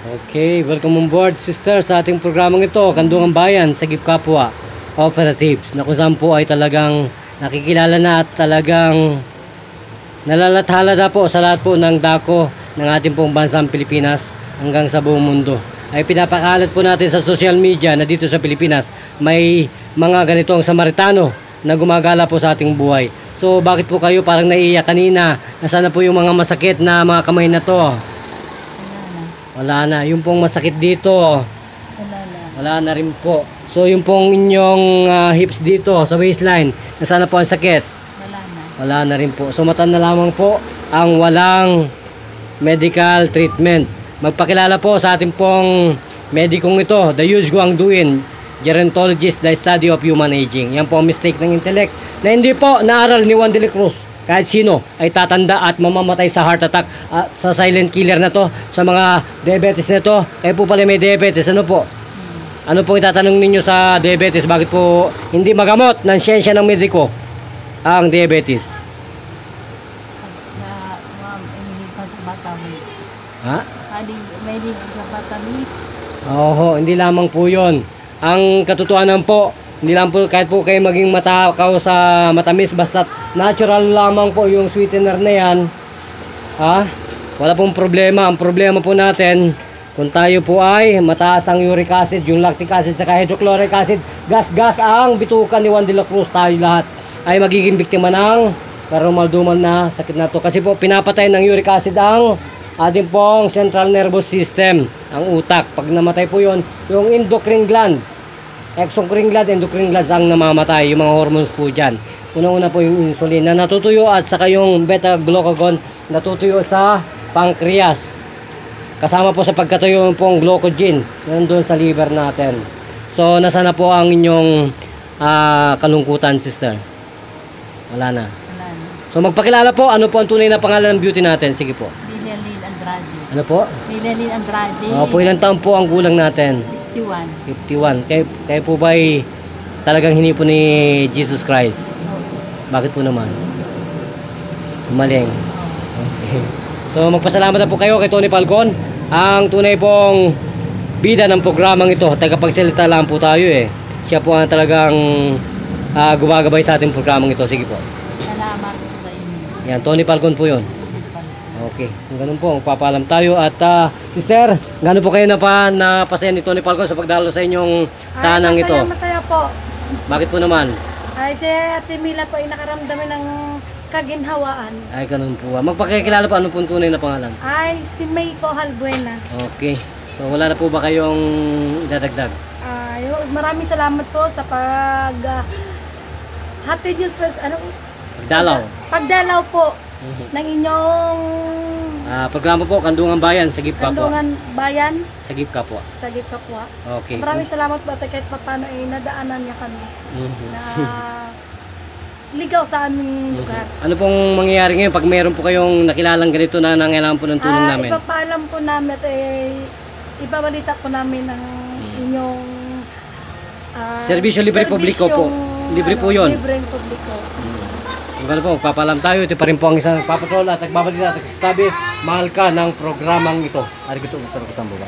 Okay, welcome on board sister sa ating programang ito, Kandungan Bayan, Sagip Kapwa Operatives, na kung saan po ay talagang nakikilala na at talagang nalalathala na po sa lahat po ng dako ng ating pong bansang Pilipinas hanggang sa buong mundo. Ay pinapakalat po natin sa social media na dito sa Pilipinas may mga ganitong Samaritano na gumagala po sa ating buhay. So bakit po kayo parang naiiyak kanina? Nasaan na po yung mga masakit na mga kamay na to? Wala na. Yung pong masakit dito, wala na rin po. So yung pong inyong hips dito sa waistline, nasaan na po ang sakit? Wala na rin po. So mata na lamang po ang walang medical treatment. Magpakilala po sa ating pong medikong ito, the Yuj Guang Duin, gerontologist, the study of human aging. Yan po ang mistake ng intellect na hindi po naaral ni Juan de la Cruz. Kahit sino ay tatanda at mamamatay sa heart attack at sa silent killer na to, sa mga diabetes na to. Kayo po pala may diabetes, ano po? Ano po itatanong ninyo sa diabetes? Bakit po hindi magamot ng siyensya ng mediko ang diabetes? Ha? Oo, hindi lamang po yun. Ang katotohanan po, hindi lang po kahit po kayo maging matakaw sa matamis, basta natural lamang po yung sweetener na yan. Ha? Wala pong problema. Ang problema po natin, kung tayo po ay mataas ang uric acid, yung lactic acid, saka hydrochloric acid, gas-gas ang bitukan ni Juan de la Cruz, tayo lahat ay magiging biktima ng karumaldumal na sakit na to. Kasi po pinapatay ng uric acid ang ating pong central nervous system, ang utak. Pag namatay po yun, yung endocrine gland, exocrine gland, endocrine glands ang namamatay, yung mga hormones po dyan. Unang-una po yung insulin na natutuyo at saka yung beta-glucagon natutuyo sa pancreas. Kasama po sa pagkatuyo pong glucogen nandun sa liver natin. So, nasa na po ang inyong kalungkutan, sister? Wala na. So, magpakilala po, ano po ang tunay na pangalan ng beauty natin? Sige po. Lilian Andrade. Ano po? Lilian Andrade. Po, ilang taon po ang gulang natin? 51. 51. Kayo po ba ay talagang hinipo ni Jesus Christ? Bakit po naman? Maling. Okay. So magpasalamat na po kayo kay Tony Falcon, ang tunay pong bida ng programang ito. Tagapagsalita lang po tayo eh. Siya po ang talagang gumagabay sa ating programang ito. Sige po. Salamat sa inyo. Yan, Tony Falcon po yun. Okay, kung ganun po, magpapaalam tayo. At sister, gano'n po kayo napasaya ni Tony Falcon sa pagdalo sa inyong tanang ito? Masaya po. Bakit po naman? Ay, si Ate Mila po ay nakaramdaman ng kaginhawaan. Ay, ganun po. Magpakikilala po, ano pong tunay na pangalan? Ay, si May po Halbuena. Okay. So, wala na po ba kayong idadagdag? Ay, maraming salamat po sa hatid nyo, Pagdalaw. Pagdalaw po ng inyong Programa po, Kandungan Bayan, Sagip Kapwa. Kandungan Bayan, Sagip Kapwa. Sagip Kapwa. Okay. Maraming salamat po at kahit paano ay nadaanan niya kami na ligaw sa aming lugar. Ano pong mangyayari ngayon pag meron po kayong nakilalang ganito na nangailangan po ng tulong namin? Ipapaalam po namin at ibabalita po namin ng inyong Serbisyo libre publiko po. Libre po yun. Libre publiko. Ano po, magpapalam tayo. Ito pa rin po ang isang nagpapatrol at nagbabalita at nagsasabi, mahal ka ng programang ito. Arigito, gusto ko sa mga.